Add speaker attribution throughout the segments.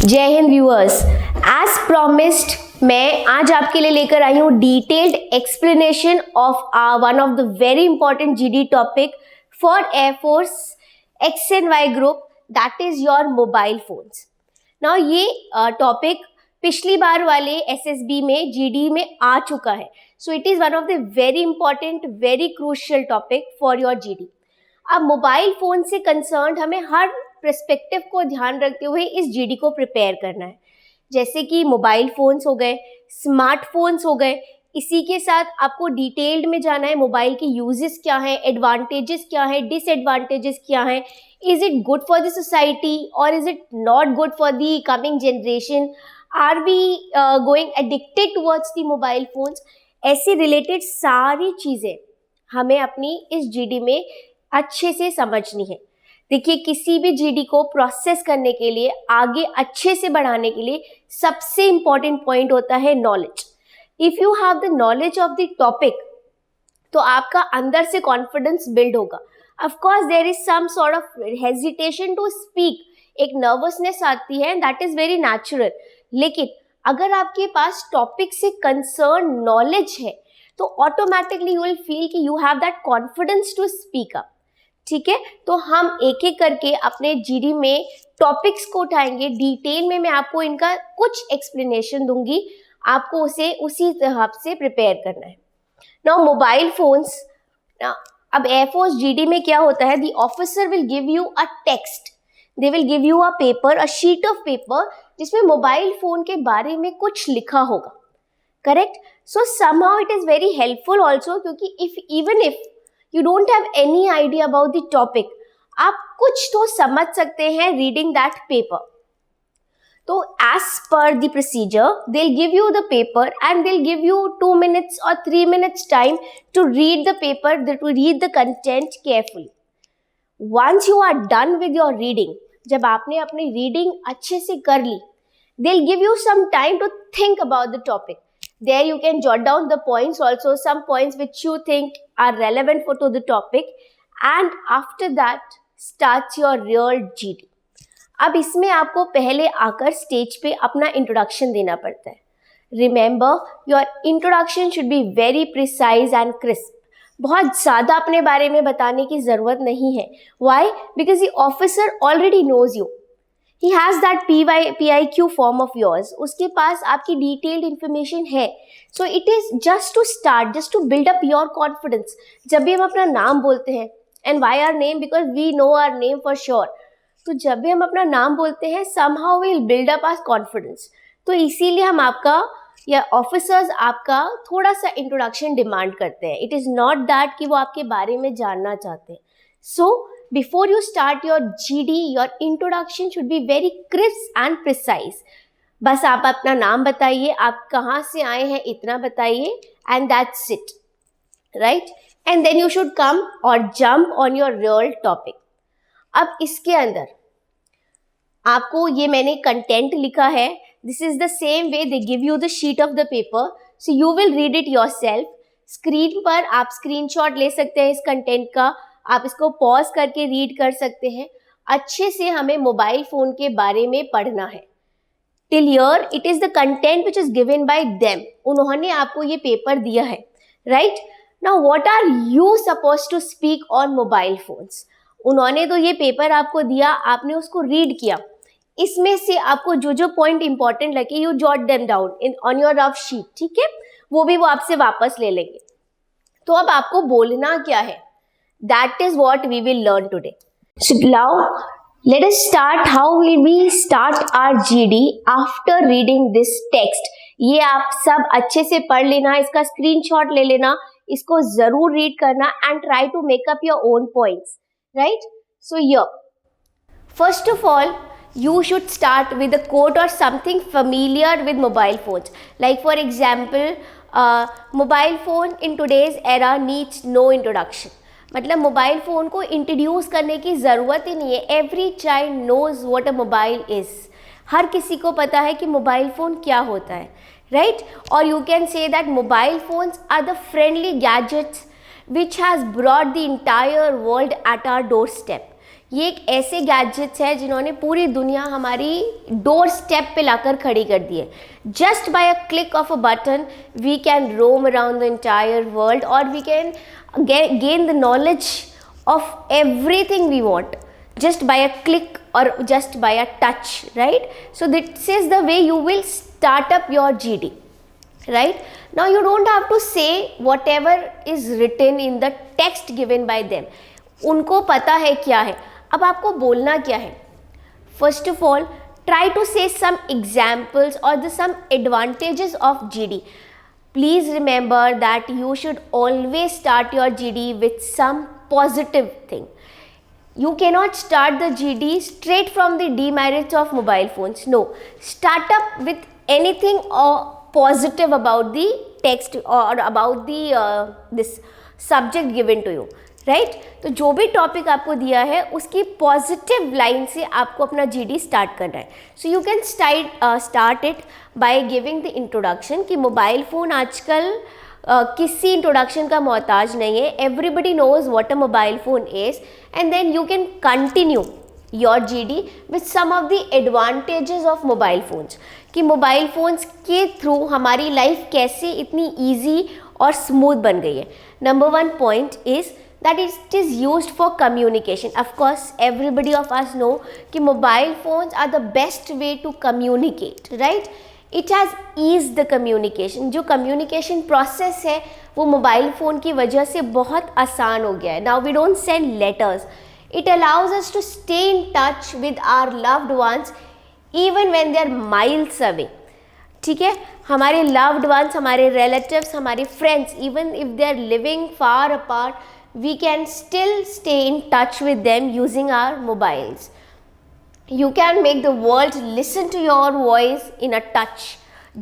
Speaker 1: जय Hind viewers, as promised मैं आज आपके लिए लेकर आई हूँ detailed explanation of one of the very important GD topic for air force X and Y group, that is your mobile phones. Now ये टॉपिक पिछली बार वाले एसएसबी में जीडी में आ चुका है, so it is one of the very important very crucial topic for your GD. अब mobile phone से कंसर्न्ड हमें हर पर्सपेक्टिव को ध्यान रखते हुए इस जीडी को प्रिपेयर करना है, जैसे कि मोबाइल फ़ोन्स हो गए, स्मार्टफोन्स हो गए। इसी के साथ आपको डिटेल्ड में जाना है मोबाइल के यूजेस क्या हैं, एडवांटेजेस क्या हैं, डिसएडवांटेजेस क्या हैं, is it good for the society और is it not good for the coming generation, are we going addicted towards the mobile phones. ऐसी रिलेटेड सारी चीज़ें हमें अपनी इस जीडी में अच्छे से समझनी है। देखिए, किसी भी जीडी को प्रोसेस करने के लिए, आगे अच्छे से बढ़ाने के लिए सबसे इम्पॉर्टेंट पॉइंट होता है knowledge. If you have the knowledge of the topic तो आपका अंदर से कॉन्फिडेंस बिल्ड होगा। Of course there is some sort of hesitation to speak, एक नर्वसनेस आती है, दैट इज़ वेरी नेचुरल। लेकिन अगर आपके पास टॉपिक से कंसर्न नॉलेज है तो ऑटोमेटिकली यू विल फील कि you have that confidence to speak up. ठीक है, तो हम एक एक करके अपने जीडी में टॉपिक्स को उठाएंगे डिटेल में। मैं आपको इनका कुछ एक्सप्लेनेशन दूंगी, आपको उसे उसी तरह से प्रिपेयर करना है। नाउ मोबाइल फोन्स, अब एयरफोर्स जीडी में क्या होता है, the officer will give you a text, they will give you a paper, a sheet of paper जिसमें मोबाइल फोन के बारे में कुछ लिखा होगा। Correct? So somehow it is very helpful also, क्योंकि even if you don't have any idea about the topic, आप कुछ तो समझ सकते हैं reading that paper। तो as per the procedure they'll give you the paper and they'll give you 2 minutes or 3 minutes time to read the paper, to read the content carefully। Once you are done with your reading, जब आपने अपनी reading अच्छे से कर ली, they'll give you some time to think about the topic। There you can jot down the points also, some points which you think are relevant to the topic, and after that starts your real GD। अब इसमें आपको पहले आकर stage पे अपना introduction देना पड़ता है। Remember, your introduction should be very precise and crisp। बहुत ज़्यादा अपने बारे में बताने की ज़रूरत नहीं है। Why? Because the officer already knows you। He has that PIQ form of yours, उसके पास आपकी detailed information है। So it is just to start, just to build up your confidence। जब भी हम अपना नाम बोलते हैं, and why our name? Because we know our name for sure। तो जब भी हम अपना नाम बोलते हैं, somehow we'll build up our confidence। तो इसीलिए हम आपका या ऑफिसर्स आपका थोड़ा सा इंट्रोडक्शन डिमांड करते हैं। इट इज़ नॉट दैट कि वो आपके बारे में जानना चाहते हैं। सो before you start your GD, your introduction should be very crisp and precise। बस आप अपना नाम बताइए, आप कहाँ से आए हैं इतना बताइए, and that's it, right? And then you should come or jump on your real topic। अब इसके अंदर आपको ये मैंने कंटेंट लिखा है, this is the same way they give you the sheet of the paper, so you will read it yourself। Screen पर आप स्क्रीनशॉट ले सकते हैं इस कंटेंट का, आप इसको पॉज करके रीड कर सकते हैं। अच्छे से हमें मोबाइल फ़ोन के बारे में पढ़ना है। Till here it is the content which is given by them. उन्होंने आपको ये पेपर दिया है, right? Now what are you suppose to speak on mobile phones? उन्होंने तो ये पेपर आपको दिया, आपने उसको रीड किया। इसमें से आपको जो जो पॉइंट इंपॉर्टेंट लगे, you jot them down in on your rough sheet. ठीक है, वो भी वो आपसे वापस ले लेंगे। तो अब आपको बोलना क्या है, that is what we will learn today। So now let us start how will we start our GD after reading this text। ये आप सब अच्छे से पढ़ लेना, इसका स्क्रीनशॉट ले लेना, इसको जरूर रीड करना and try to make up your own points, right? So here, first of all you should start with a quote or something familiar with mobile phones। Like for example, mobile phone in today's era needs no introduction। मतलब mobile phone को introduce करने की ज़रूरत ही नहीं है। Every child knows what a mobile is. हर किसी को पता है कि मोबाइल फ़ोन क्या होता है, राइट? और you can say that mobile phones are the friendly gadgets which has brought the entire world at our door step. ये एक ऐसे गैजेट्स है जिन्होंने पूरी दुनिया हमारी डोर स्टेप पे लाकर खड़ी कर दी है. Just by a click of a button we can roam around the entire world और we can gain the knowledge of everything we want just by a click or just by a touch, right? So this is the way you will start up your GD, right? Now you don't have to say whatever is written in the text given by them. उनको पता है क्या है, अब आपको बोलना क्या है. First of all, try to say some examples or some advantages of GD. Please remember that you should always start your GD with some positive thing. You cannot start the GD straight from the demerits of mobile phones. No, start up with anything positive about the text or about the this subject given to you, right? तो जो भी topic आपको दिया है उसकी positive line से आपको अपना GD स्टार्ट करना है. So you can start it by giving the introduction कि मोबाइल फ़ोन आजकल किसी इंट्रोडक्शन का मोहताज नहीं है. Everybody knows what a mobile phone is and then you can continue your GD with some of the advantages of mobile phones कि mobile phones के through हमारी लाइफ कैसे इतनी ईजी और स्मूथ बन गई है. Number 1 point is that it is used for communication. Of course, everybody of us know कि mobile phones are the best way to communicate, right? It has eased the communication. जो communication process है वो mobile phone की वजह से बहुत आसान हो गया है. Now we don't send letters. It allows us to stay in touch with our loved ones even when they are miles away. ठीक है, हमारे loved ones, हमारे relatives, हमारे friends, even if they are living far apart, we can still stay in touch with them using our mobiles. You can make the world listen to your voice in a touch.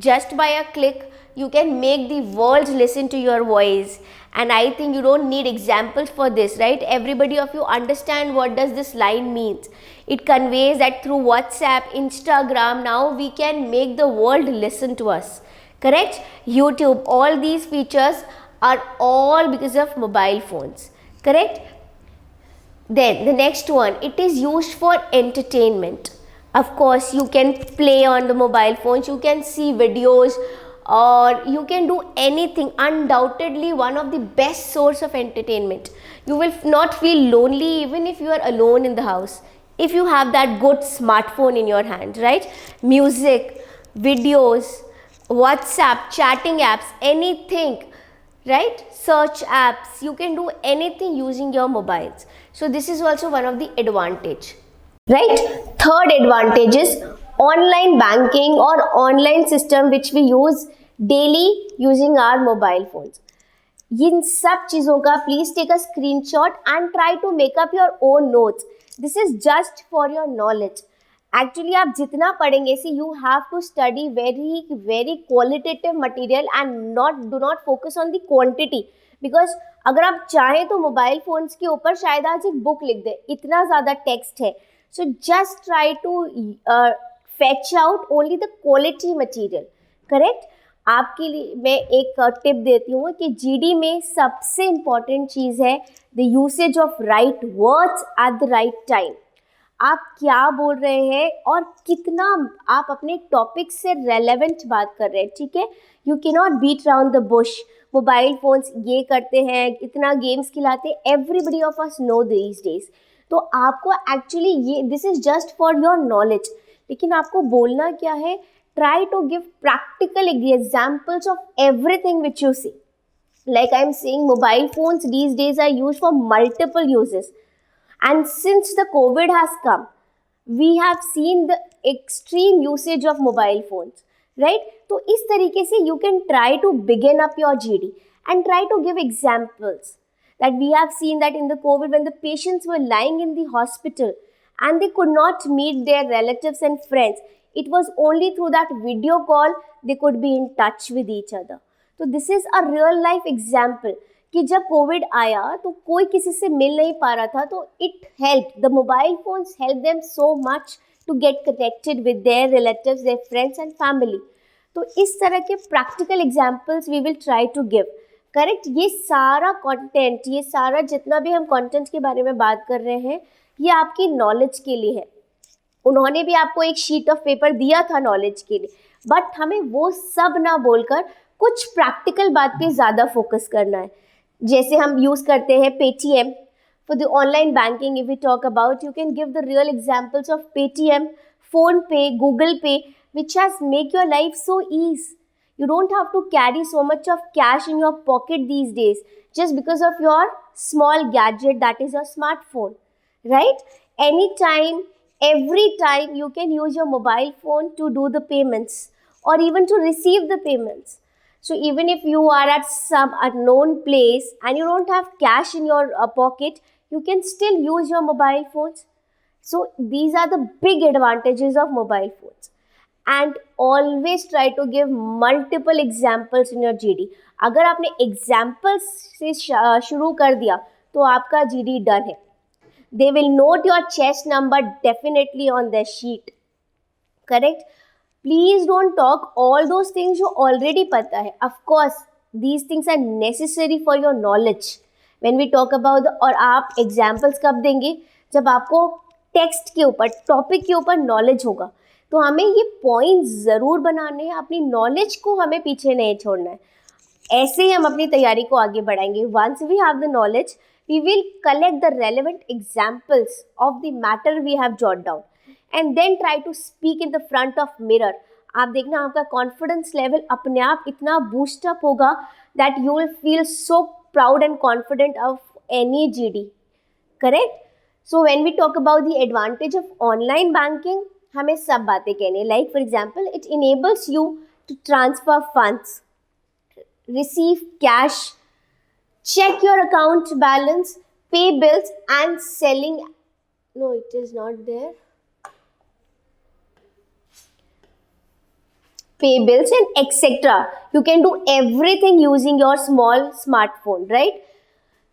Speaker 1: Just by a click, you can make the world listen to your voice. And I think you don't need examples for this, right? Everybody of you understand what does this line means. It conveys that through WhatsApp, Instagram, now we can make the world listen to us. Correct? YouTube, all these features are all because of mobile phones. Correct? Then the next one, it is used for entertainment. Of course, you can play on the mobile phones, you can see videos or you can do anything. Undoubtedly one of the best source of entertainment. You will not feel lonely even if you are alone in the house, if you have that good smartphone in your hand, right? Music, videos, WhatsApp, chatting apps, anything, right? Search apps, you can do anything using your mobiles. So this is also one of the advantage, right? Third advantage is online banking or online system which we use daily using our mobile phones. इन सब चीज़ों का please take a screenshot and try to make up your own notes. This is just for your knowledge. Actually आप जितना पढ़ेंगे सी you have to study very qualitative material and do not focus on the quantity, because अगर आप चाहें तो mobile phones के ऊपर शायद आज एक बुक लिख दें, इतना ज़्यादा टेक्स्ट है. So just try to fetch out only the quality material. Correct? आपके लिए मैं एक टिप देती हूँ कि GD में सबसे इम्पॉर्टेंट चीज़ है the usage of right words at the right time. आप क्या बोल रहे हैं और कितना आप अपने टॉपिक से रेलेवेंट बात कर रहे हैं. ठीक है, you can not beat around the bush. Mobile phones ये करते हैं, इतना गेम्स खिलाते हैं, everybody of us know these days. तो आपको एक्चुअली ये this is just for your knowledge, लेकिन आपको बोलना क्या है, try to give practical examples of everything which you see. Like I am saying, mobile phones these days are used for multiple uses. And since the COVID has come, we have seen the extreme usage of mobile phones, right? तो इस तरीके से you can try to begin up your GD and try to give examples that we have seen that in the COVID when the patients were lying in the hospital and they could not meet their relatives and friends, it was only through that video call they could be in touch with each other. तो this is a real life example कि जब Covid आया तो कोई किसी से मिल नहीं पा रहा था, तो it help the mobile phones help them so much to get connected with their relatives, their friends and family. तो इस तरह के practical examples we will try to give. Correct? ये सारा कंटेंट, ये सारा जितना भी हम कंटेंट के बारे में बात कर रहे हैं, ये आपकी नॉलेज के लिए है। उन्होंने भी आपको एक शीट ऑफ पेपर दिया था नॉलेज के लिए, बट हमें वो सब ना बोलकर कुछ प्रैक्टिकल बात पे ज़्यादा फोकस करना है। जैसे हम यूज़ करते हैं Paytm for the online banking. If we talk about, you can give the real examples of Paytm, phone pay, Google Pay, which has make your life so easy. You don't have to carry so much of cash in your pocket these days just because of your small gadget, that is your smartphone, right? Anytime, every time you can use your mobile phone to do the payments or even to receive the payments. So even if you are at some unknown place and you don't have cash in your pocket, you can still use your mobile phones. So these are the big advantages of mobile phones. And always try to give multiple examples in your GD. अगर आपने examples से शुरू कर दिया तो आपका GD done है. They will note your chest number definitely on their sheet. Correct? Please don't talk all those things जो already पता है. Of course, these things are necessary for your knowledge. When we talk about और आप examples कब देंगे? जब आपको text के ऊपर, टॉपिक के ऊपर नॉलेज होगा. तो हमें ये पॉइंट्स ज़रूर बनाने हैं, अपनी नॉलेज को हमें पीछे नहीं छोड़ना है. ऐसे ही हम अपनी तैयारी को आगे बढ़ाएंगे. Once we have the knowledge, we will collect the relevant examples of the matter we have jotted down. And then try to speak in the front of mirror. आप देखना आपका कॉन्फिडेंस लेवल अपने आप इतना बूस्ट अप होगा that you will feel so proud and confident of any GD. Correct? So when we talk about the advantage of online banking, हमें सब बातें कहनी. Like for example, it enables you to transfer funds, receive cash, check your account balance, pay bills and selling. No, it is not there. Pay bills and etc. You can do everything using your small smartphone, right?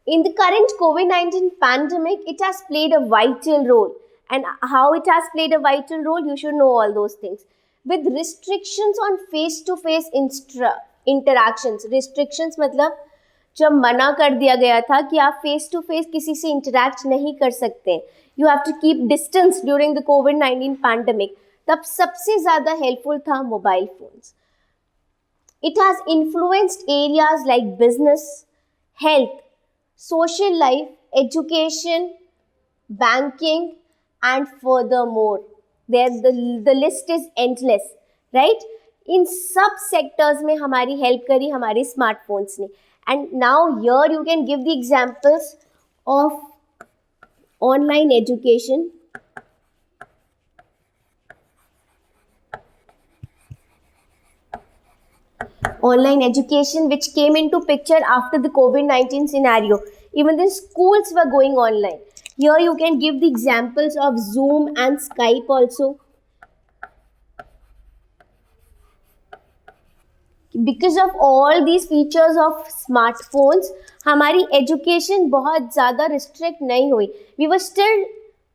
Speaker 1: In the current COVID-19 pandemic, it has played a vital role. And how it has played a vital role, you should know all those things. With restrictions on face-to-face interactions. Restrictions मतलब जब मना कर दिया गया था कि आप face to face किसी से इंटरैक्ट नहीं कर सकते. You have to keep distance during the COVID-19 pandemic. तब सबसे ज़्यादा हेल्पफुल था mobile phones. It has influenced areas like business, health, social life, education, banking and further more. The list is endless, right? इन सब sectors में हमारी help करी हमारे स्मार्टफोन्स ने. And now here you can give the examples of online education. Online education which came into picture after the COVID-19 scenario. Even the schools were going online. Here you can give the examples of Zoom and Skype also. Because of all these features of smartphones, हमारी education बहुत ज़्यादा restrict नहीं हुई. We were still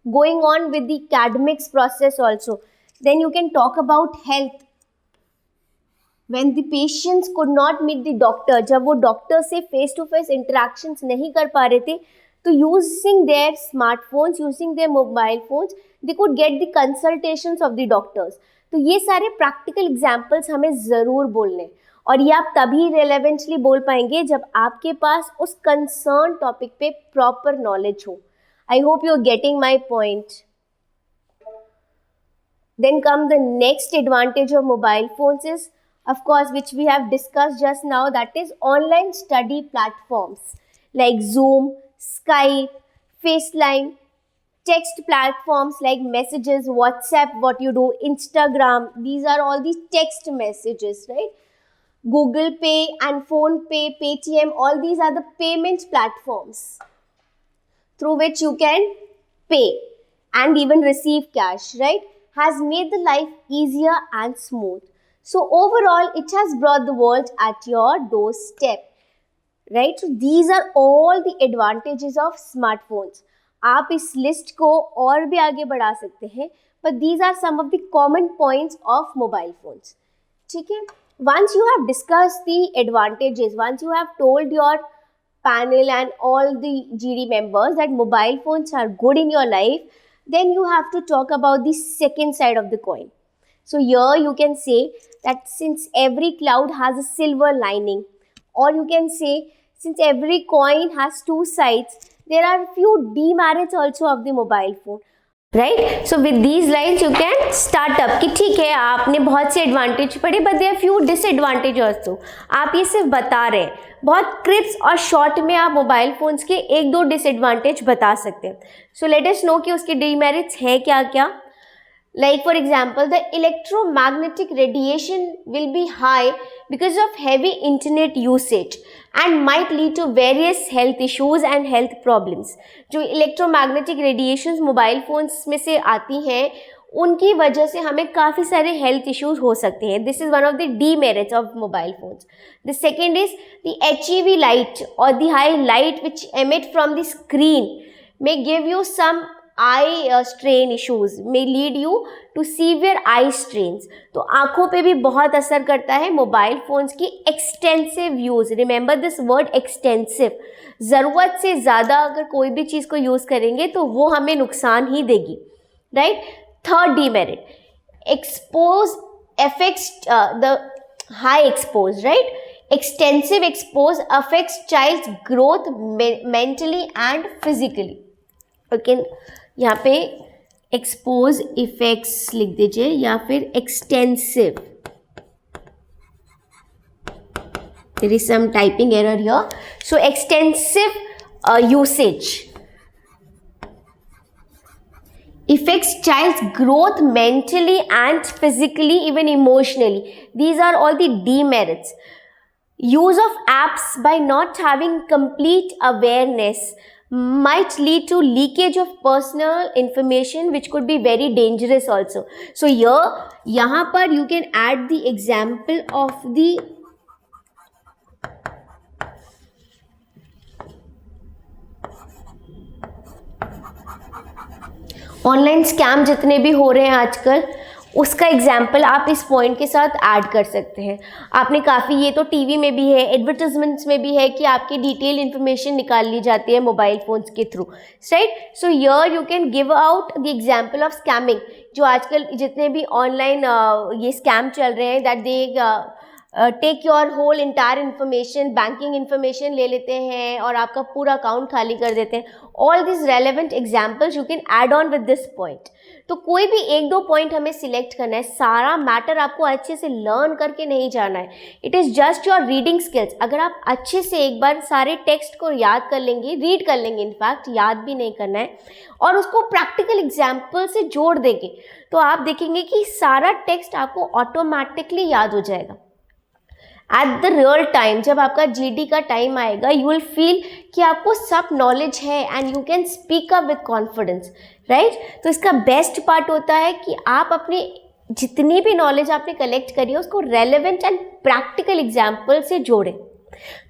Speaker 1: going on with the academics process also. Then you can talk about health. When the patients could not meet the doctor, जब वो doctor से face to face interactions नहीं कर पा रहे थे, तो using their smartphones, using their mobile phones, they could get the consultations of the doctors. तो ये सारे प्रैक्टिकल एग्जांपल्स हमें ज़रूर बोलने, और ये आप तभी रेलेवेंटली बोल पाएंगे जब आपके पास उस कंसर्न टॉपिक पे प्रॉपर नॉलेज हो. I hope you are getting my point. Then come the next advantage of mobile phones is, of course, which we have discussed just now, that is online study platforms like Zoom, Skype, FaceTime, text platforms like Messages, WhatsApp, what you do, Instagram. These are all these text messages, right? Google Pay and Phone Pay, Paytm, all these are the payment platforms through which you can pay and even receive cash, right? Has made the life easier and smooth. So overall, it has brought the world at your doorstep, right? So these are all the advantages of smartphones. आप इस list को और भी आगे बढ़ा सकते हैं, but these are some of the common points of mobile phones. ठीक है? Once you have discussed the advantages, once you have told your panel and all the GD members that mobile phones are good in your life, then you have to talk about the second side of the coin. So here you can say that since every cloud has a silver lining, or you can say since every coin has two sides, there are few demerits also of the mobile phone. Right so with these lines you can start up कि ठीक है आपने बहुत से advantage पढ़े but there few disadvantage also. आप ये सिर्फ बता रहे हैं, बहुत क्रिप्स और शॉर्ट में आप मोबाइल फोन्स के एक दो डिसएडवांटेज बता सकते हैं. सो लेट अस नो कि उसके डीमेरिट्स हैं क्या क्या. Like for example, the electromagnetic radiation will be high because of heavy internet usage and might lead to various health issues and health problems. जो electromagnetic radiations मोबाइल फोन्स में से आती हैं उनकी वजह से हमें काफ़ी सारे हेल्थ इश्यूज हो सकते हैं. This is one of the demerits of mobile phones. The second is the HEV light or the high light which emit from the screen may give you some eye strain issues, may lead you to severe eye strains. तो आँखों पे भी बहुत असर करता है mobile phones की extensive use. Remember this word extensive. ज़रूरत से ज़्यादा अगर कोई भी चीज़ को यूज़ करेंगे तो वो हमें नुकसान ही देगी. Right. Third demerit, expose affects the high expose, right? Extensive expose affects child's growth mentally and physically. Okay यहाँ पे एक्सपोज इफेक्ट्स लिख दीजिए या फिर extensive. There is some typing error here. So extensive usage affects child's growth mentally and physically, even emotionally. These are all the demerits. Use of apps by not having complete awareness might lead to leakage of personal information which could be very dangerous also. So here यहाँ पर you can add the example of the online scam जितने भी हो रहे हैं आजकल उसका example आप इस पॉइंट के साथ ऐड कर सकते हैं. आपने काफ़ी, ये तो टीवी में भी है, एडवर्टाइजमेंट्स में भी है कि आपकी डिटेल इन्फॉर्मेशन निकाल ली जाती है मोबाइल फ़ोन्स के through. Right. So here you can give out the example of scamming. जो आजकल जितने भी ऑनलाइन ये स्कैम चल रहे हैं, that they take your whole entire information, banking information ले लेते हैं और आपका पूरा अकाउंट खाली कर देते हैं. All this relevant examples you can add on with this point. तो कोई भी एक दो पॉइंट हमें सिलेक्ट करना है. सारा मैटर आपको अच्छे से लर्न करके नहीं जाना है. It is just your reading skills. अगर आप अच्छे से एक बार सारे टेक्स्ट को याद कर लेंगे, रीड कर लेंगे, इनफैक्ट याद भी नहीं करना है, और उसको प्रैक्टिकल एग्जाम्पल से जोड़ देंगे, तो आप देखेंगे कि सारा टेक्स्ट आपको ऑटोमेटिकली याद हो जाएगा. एट द रियल टाइम जब आपका GD का टाइम आएगा, यू विल फील कि आपको सब नॉलेज है and you can speak up with confidence. Right. तो इसका बेस्ट पार्ट होता है कि आप अपने जितनी भी नॉलेज आपने कलेक्ट करी है उसको रेलेवेंट एंड प्रैक्टिकल एग्जाम्पल से जोड़ें.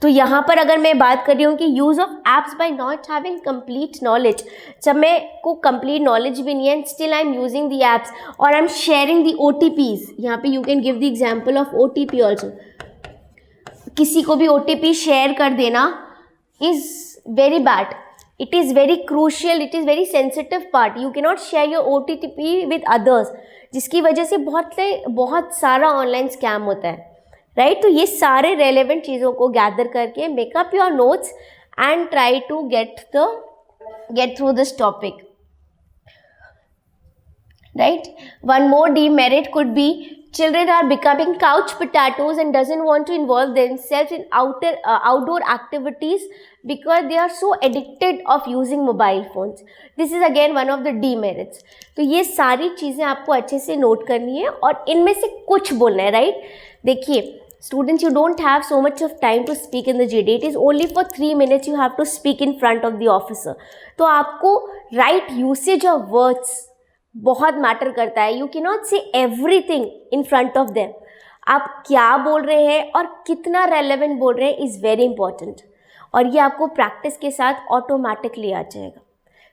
Speaker 1: तो यहाँ पर अगर मैं बात कर रही हूँ कि use of apps by not having complete knowledge, जब मैं को कंप्लीट नॉलेज भी नहीं है, still I am using the apps और I am sharing the OTPs. यहाँ पे you can give the example of OTP also. किसी को भी OTP शेयर कर देना is very bad. It is very crucial, it is very sensitive part. You can not share your OTP with others, जिसकी वजह से बहुत सारा ऑनलाइन स्कैम होता है. राइट. तो ये सारे रेलेवेंट चीज़ों को गैदर करके make up your notes and try to get through this topic. Right. One more demerit could be children are becoming couch potatoes and doesn't want to involve themselves in outdoor activities because they are so addicted of using mobile phones. This is again one of the demerits. तो ये सारी चीज़ें आपको अच्छे से note करनी है और इनमें से कुछ बोलना है. राइट. देखिए students, you don't have so much of time to speak in the GD. It is only for 3 minutes you have to speak in front of the officer. तो आपको right usage of words बहुत matter करता है. You can not से everything in front of them. आप क्या बोल रहे हैं और कितना रेलेवेंट बोल रहे हैं इज़ वेरी इंपॉर्टेंट, और ये आपको प्रैक्टिस के साथ ऑटोमेटिकली आ जाएगा.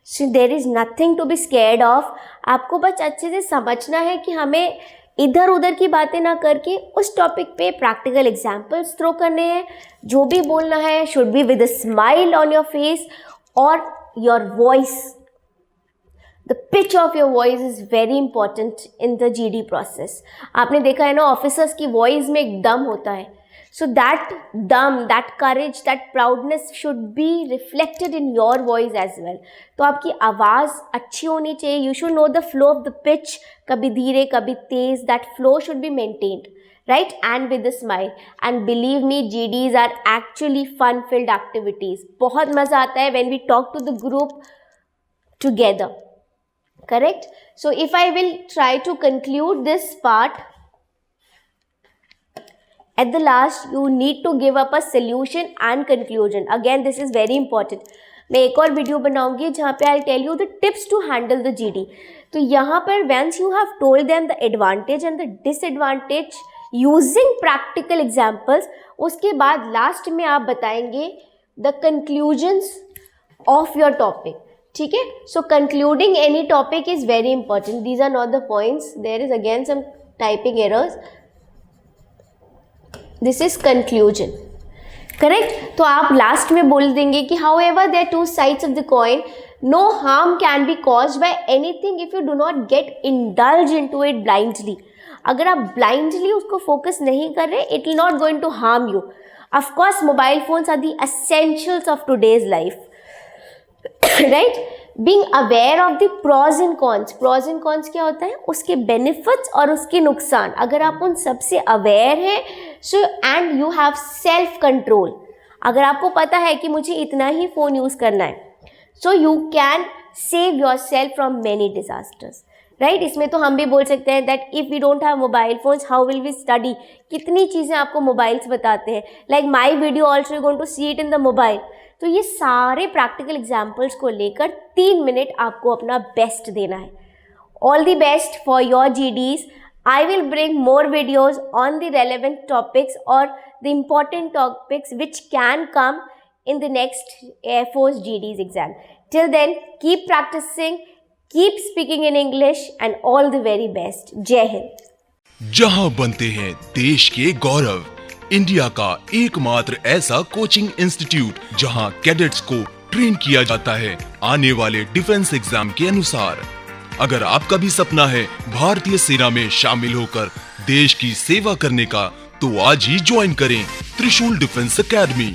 Speaker 1: So there is nothing to be scared of. आपको बस अच्छे से समझना है कि हमें इधर उधर की बातें ना करके उस टॉपिक पे प्रैक्टिकल एग्जाम्पल्स थ्रो करने हैं. जो भी बोलना है should be with a smile on your face, और your voice, the pitch of your voice is very important in the GD process. आपने देखा है ना, ऑफिसर्स की वॉइस में एक दम होता है. So that dum, that courage, that proudness should be reflected in your voice as well. तो आपकी आवाज़ अच्छी होनी चाहिए. You should know the flow of the pitch. कभी धीरे कभी तेज. That flow should be maintained, right? And with a smile. And believe me, GDs are actually fun-filled activities. बहुत मज़ा आता है when we talk to the group together. Correct? So if I will try to conclude this part, at the last, you need to give up a solution and conclusion. Again, this is very important. मैं एक और video बनाऊंगी जहाँ पे I'll tell you the tips to handle the GD. तो यहाँ पर once you have told them the advantage and the disadvantage using practical examples, उसके बाद लास्ट में आप बताएंगे the conclusions of your topic. ठीक है? So concluding any topic is very important. These are not the points. There is again some typing errors. This is conclusion. Correct? तो आप last में बोल देंगे कि however there two sides of the coin, no harm can be cause by anything if you do not get indulge into it blindly. अगर आप blindly उसको focus नहीं कर रहे, it will not going to harm you. Of course mobile phones are the essentials of today's life, right? Being aware of the pros and cons. Pros and cons क्या होता है? उसके बेनिफिट्स और उसके नुकसान. अगर आप उन सबसे अवेयर हैं, so and you have self control. अगर आपको पता है कि मुझे इतना ही फ़ोन यूज़ करना है, so you can save yourself from many disasters, right? इसमें तो हम भी बोल सकते हैं that if we don't have mobile phones how will we study. कितनी चीज़ें आपको मोबाइल्स बताते हैं. Like my video also you going to see it in the mobile. तो ये सारे प्रैक्टिकल एग्जाम्पल्स को लेकर 3 मिनट आपको अपना बेस्ट देना है. All the best for your GDs. I will bring more videos on the relevant topics or the important topics which can come in the next Air Force GDs exam. Till then, keep practicing, keep speaking in English, and all the very best. Jai Hind.
Speaker 2: जहां बनते हैं देश के गौरव, India का एकमात्र ऐसा coaching institute जहां cadets को ट्रेन किया जाता है आने वाले डिफेंस एग्जाम के अनुसार. अगर आपका भी सपना है भारतीय सेना में शामिल होकर देश की सेवा करने का, तो आज ही ज्वाइन करें त्रिशूल डिफेंस एकेडमी.